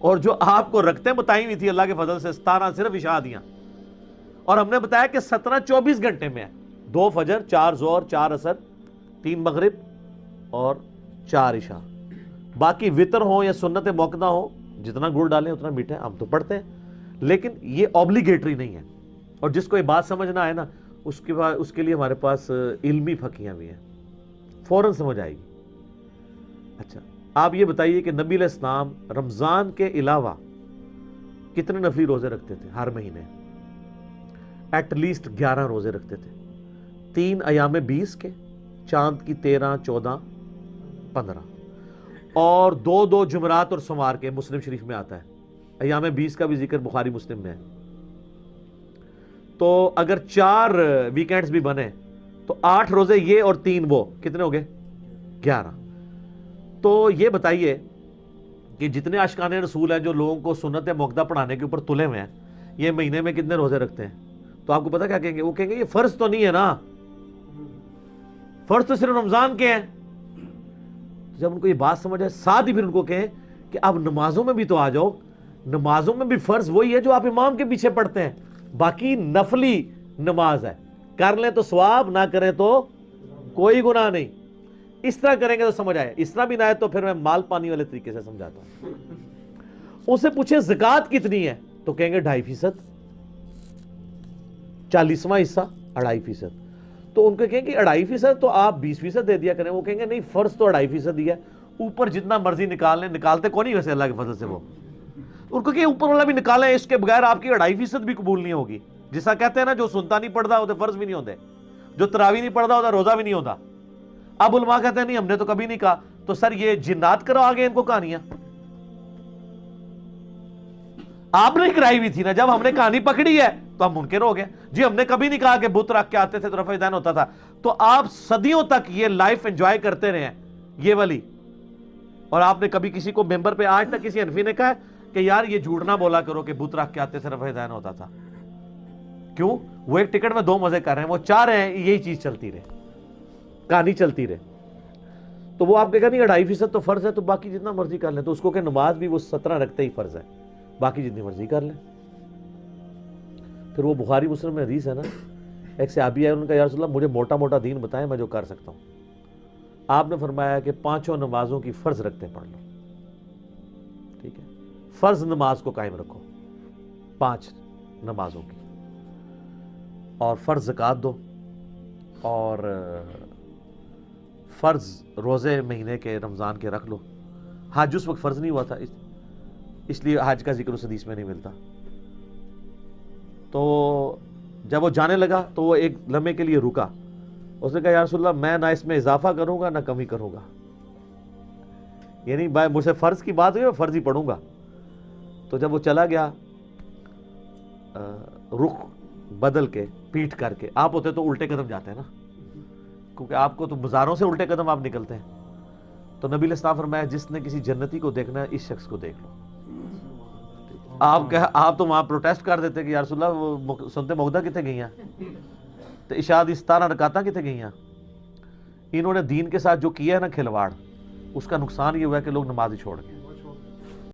اور جو آپ کو رکھتے متعین ہوئی تھی اللہ کے فضل سے 17 صرف عشاء دیاں، اور ہم نے بتایا کہ 17 24 گھنٹے میں ہے، 2 فجر، 4 ظہر، 4 عصر، 3 مغرب اور 4 عشاء۔ باقی وطر ہو یا سنت موقدہ ہو، جتنا گڑ ڈالیں اتنا میٹھا ہے، ہم تو پڑھتے ہیں، لیکن یہ اوبلیگیٹری نہیں ہے۔ اور جس کو یہ بات سمجھنا ہے نا، اس کے لیے ہمارے پاس علمی پھکیاں بھی ہیں، فوراً سمجھ آئے گی۔ اچھا آپ یہ بتائیے کہ نبی علیہ السلام رمضان کے علاوہ کتنے نفلی روزے رکھتے تھے ہر مہینے؟ ایٹ لیسٹ 11 روزے رکھتے تھے، 3 ایام 20 کے، چاند کی 13، 14، 15، اور 2 جمعرات اور سوموار کے، مسلم شریف میں آتا ہے۔ ایام 20 کا بھی ذکر بخاری مسلم میں ہے۔ تو اگر 4 ویکینڈز بھی بنے تو 8 روزے یہ اور 3 وہ، کتنے ہو گئے؟ 11۔ تو یہ بتائیے کہ جتنے عاشقان رسول ہیں جو لوگوں کو سنت موقدہ پڑھانے کے اوپر تلے ہوئے ہیں، یہ مہینے میں کتنے روزے رکھتے ہیں؟ تو آپ کو پتا کیا کہیں گے؟ وہ کہیں گے یہ فرض تو نہیں ہے نا، فرض تو صرف رمضان کے ہیں۔ جب ان کو یہ بات سمجھ آئے، ساتھ ہی پھر ان کو کہیں کہ اب نمازوں میں بھی تو آ جاؤ، نمازوں میں بھی فرض وہی ہے جو آپ امام کے پیچھے پڑھتے ہیں، باقی نفلی نماز ہے، کر لیں تو ثواب، نہ کریں تو کوئی گناہ نہیں۔ اس طرح کریں گے تو سمجھ آئے، اس طرح بھی نہ آئے تو پھر میں مال پانی والے طریقے سے سمجھاتا ہوں۔ ان سے پوچھیں زکوٰۃ کتنی ہے تو کہیں گے 2.5%، 40واں حصہ 2.5%۔ تو ان کو کہیں کہ 2.5% تو آپ 20% دے دیا کریں، وہ کہیں گے نہیں فرض تو 2.5% دیا ہے، اوپر جتنا مرضی نکال لیں، نکالتے کو نہیں ویسے اللہ کے فضل سے وہ، ان کو کہ اوپر والا بھی نکالیں، اس کے بغیر آپ کی 2.5% بھی قبول نہیں ہوگی۔ جیسا کہتے ہیں نا، جو سنتا نہیں پڑھتا ہوتے فرض بھی نہیں ہوتے، جو تراویح نہیں پڑھتا ہوتا روزہ بھی نہیں ہوتا۔ اب علماء کہتے ہیں نہیں ہم نے تو کبھی نہیں کہا، تو سر یہ جنات کرو آگے ان کو کہانیاں، آپ نے کرائی ہوئی تھی نا، جب ہم نے کہانی پکڑی ہے تو ہم منکر ہو گئے، جی ہم نے کبھی نہیں کہا کہ بت رکھ کے آتے تھے تو رفع دین ہوتا تھا۔ تو آپ صدیوں تک یہ لائف انجوائے کرتے رہے ہیں یہ والی، اور آپ نے کبھی کسی کو ممبر پہ آج تک کسی حنفی نے کہا کہ یار یہ جھوٹ نہ بولا کرو کہ بت رکھ کے آتے تھے رفع دین ہوتا تھا؟ کیوں؟ وہ ایک ٹکٹ میں 2 مزے کر رہے ہیں، وہ چاہ رہے ہیں یہی چیز چلتی رہے، کہانی چلتی رہے۔ تو وہ آپ کہہ نہیں 2.5% تو فرض ہے تو باقی جتنا مرضی کر لیں، تو اس کو کہ نماز بھی وہ 17 رکھتے ہی فرض ہے، باقی جتنی مرضی کر لیں۔ پھر وہ بخاری مسلم میں حدیث ہے نا، ایک صحابی ہے، ان کا یا رسول اللہ مجھے موٹا موٹا دین بتائیں میں جو کر سکتا ہوں۔ آپ نے فرمایا کہ 5 نمازوں کی فرض رکھتے پڑھ لو، ٹھیک ہے، فرض نماز کو قائم رکھو 5 نمازوں کی، اور فرض زکوٰۃ دو، اور فرض روزے مہینے کے رمضان کے رکھ لو۔ حج اس وقت فرض نہیں ہوا تھا، اس لیے حج کا ذکر اس حدیث میں نہیں ملتا۔ تو جب وہ جانے لگا تو وہ ایک لمحے کے لیے رکا، اس نے کہا یا رسول اللہ میں نہ اس میں اضافہ کروں گا نہ کمی کروں گا، یعنی مجھ سے فرض کی بات ہوئی میں فرض ہی پڑھوں گا۔ تو جب وہ چلا گیا، رخ بدل کے پیٹھ کر کے، آپ ہوتے تو الٹے قدم جاتے ہیں نا، کیونکہ آپ کو تو مزاروں سے الٹے قدم آپ نکلتے ہیں۔ تو نبی علیہ السلام فرمایا جس نے کسی جنتی کو دیکھنا ہے اس شخص کو دیکھ لو۔ آپ تو وہاں پروٹیسٹ کر دیتے کہ یا رسول اللہ وہ سنتے موقدہ کتنے گئی ہیں، تو عشاء دی 17 رکعتاں کتنے گئی ہیں۔ انہوں نے دین کے ساتھ جو کیا ہے نا کھلواڑ، اس کا نقصان یہ ہوا ہے کہ لوگ نماز ہی چھوڑ گئے۔